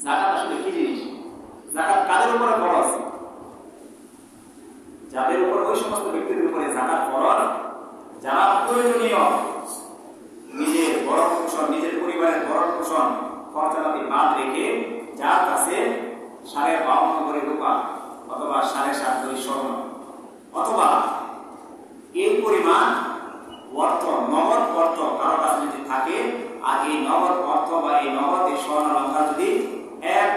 যাকাত আসলে কি জিনিস? যাকাত কাদের উপরে ফরজ? যাদের উপর, ওই সমস্ত ব্যক্তিদের উপরে যাকাত ফরজ যারা প্রয়োজনীয় নিজের ভরণ পোষণ, নিজের পরিবারের ভরণ পোষণ খরচাপাতি বাদ রেখে যার কাছে 52.5 করে রূপা অথবা 7.5 ভরি স্বর্ণ অথবা এই পরিমাণ অর্থ, নগদ অর্থ কারো কাছে যদি থাকে, আর এই নগদ অর্থ বা এই নগদ এই স্বর্ণ অলংকার যদি 1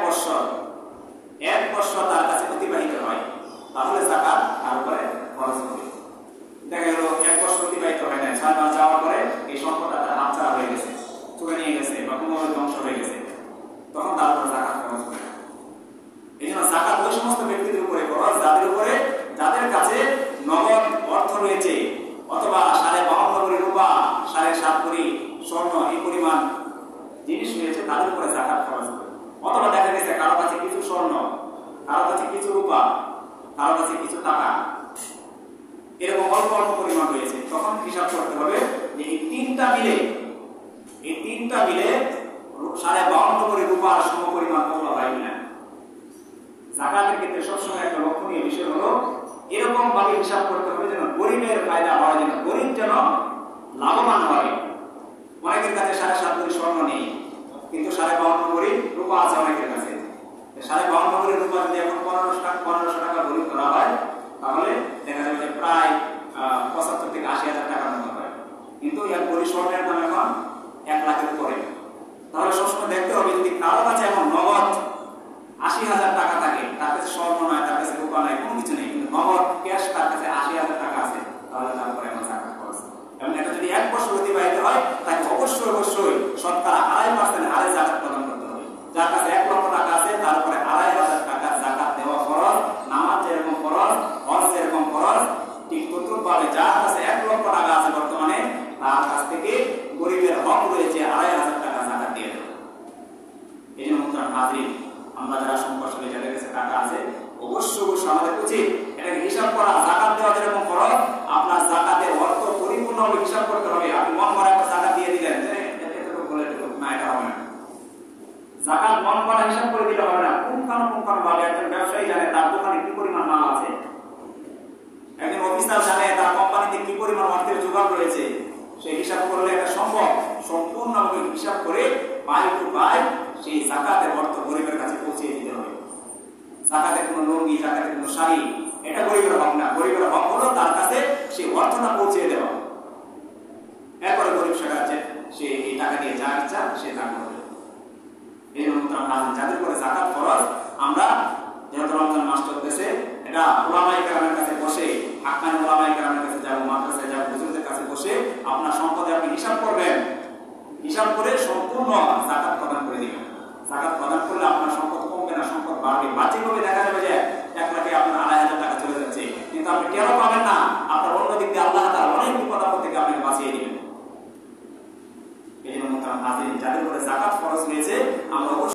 বছর তার কাছে অতিবাহিত হয়, তাহলে যাকাত তার উপরে খরচ হবে। দেখা গেল 1 বছর অতিবাহিত হয় না, 6 মাস যাওয়ার পরে এই সম্পদটা তার হাতছাড়া হয়ে গেছে, চলে নিয়ে গেছে বা কোনোভাবে ধ্বংস হয়ে গেছে, তখন তার উপরে যাকাত খরচ হবে। এই জন্য যাকাত ওই সমস্ত ব্যক্তিদের উপরে খরচ যাদের কাছে নগদ অর্থ রয়েছে অথবা 52.5 ভরি রূপা, 7.5 ভরি স্বর্ণ এই পরিমাণ জিনিস রয়েছে, তাদের উপরে যাকাত খরচ হবে। অথবা দেখা গেছে কারো কাছে কিছু স্বর্ণ, কারো কাছে কিছু রূপা, কারো কাছে কিছু টাকা, এরকম অল্প অল্প পরিমাণ রয়েছে, তখন হিসাব করতে হবে যে এই তিনটা মিলে 52.5 ভরি রূপার সম পরিমাণ কতটা হয় কিনা। যাকাতের ক্ষেত্রে সবসময় একটা লক্ষণীয় বিষয় হলো এরকম ভাবে হিসাব করতে হবে যেন গরিবের ফায়দা হয়, যেন গরিব যেন লাভবান হয়। অনেকের কাছে 7.5 ভরি স্বর্ণ নেই, কিন্তু 52.5 ভরি রূপা আছে অনেকের কাছে। 52.5 ভরি রূপা যদি এখন 1500 টাকা ভরি করা হয়, তাহলে দেখা যাবে যে প্রায় 75 থেকে 80,000 টাকার মতো হয়। কিন্তু এক ভরি স্বর্ণের দাম এখন 1 লাখের উপরে। তাহলে সবসময় দেখতে হবে যদি কারো কাছে এখন নগদ 80,000 টাকা থাকে, তার কাছে স্বর্ণ নয়, তার কাছে রূপা নয়, কোনো কিছু নেই, কিন্তু নগদ ক্যাশ তার কাছে 80,000 টাকা আছে, তাহলে তার উপরে এখন যাকাত খরচ। এবং এটা যদি 1 বছর অতিবাহিত হয়, তাকে অবশ্যই শতকরা 2.5% হারে যাকাত প্রদান করতে হবে। যার কাছে 1 লক্ষ টাকা আছে, তার উপরে 2.500 টাকা যাকাত দেওয়া ফরজ। নামাজ যেরকম ফরজ, হজ যেরকম ফরজ, ঠিক তদ্রুপভাবে যার কাছে 1 লক্ষ টাকা আছে বর্তমানে, তার কাছ থেকে গরিবের হক রয়েছে 2.500 টাকা যাকাত দিয়ে দেবে। এই জন্য মুহতারাম হাজির, আমরা যারা সম্পদশালী, যাদের কাছে টাকা আছে, অবশ্যই আমাদের উচিত এটাকে হিসাব করা। যাকাত দেওয়া যেরকম ফরজ, আপনার যাকাতের অর্থ পরিপূর্ণভাবে হিসাব করতে হবে। আপনি মন করা একটা যাকাত দিয়ে দিলেন, এতটুকু বলে না, এটা হবে না। যাকাত মন করা হিসাব করে দিলে হবে না। পুঙ্খানুপুঙ্খানুভাবে একজন ব্যবসায়ী জানে তার দোকানে কি পরিমাণ মাল আছে, একজন অফিসার জানে তার কোম্পানিতে কি পরিমাণ অর্থের যোগান রয়েছে, সেই হিসাব করলে এটা সম্ভব। সম্পূর্ণভাবে হিসাব করে বাই টু বাই সেই যাকাতের অর্থ গরিবের কাছে পৌঁছে দিতে হবে। যাকাতের কোনো লুঙ্গি, যাকাতের কোনো শাড়ি, এটা গরিবের হক না। গরিবের হক হলো তার কাছে সেই অর্থটা পৌঁছে দেওয়া। এরপরে গরিব সেটাচ্ছে সে এই টাকা দিয়ে যা ইচ্ছা সে তা করবে। এই জন্য যাদের করে যাকাত ফরজ, আমরা যেহেতু রমজান মাস চলতেছে, এটা উলামায়ে কেরামের কাছে বসে, হাক্কানি উলামায়ে কেরামের কাছে যাবো, মাদ্রাসায় যাবো, হুজুরদের কাছে বসে আপনার সম্পদে আপনি হিসাব করবেন। হিসাব করে সম্পূর্ণ যাকাত প্রদান করে দিবেন। যাকাত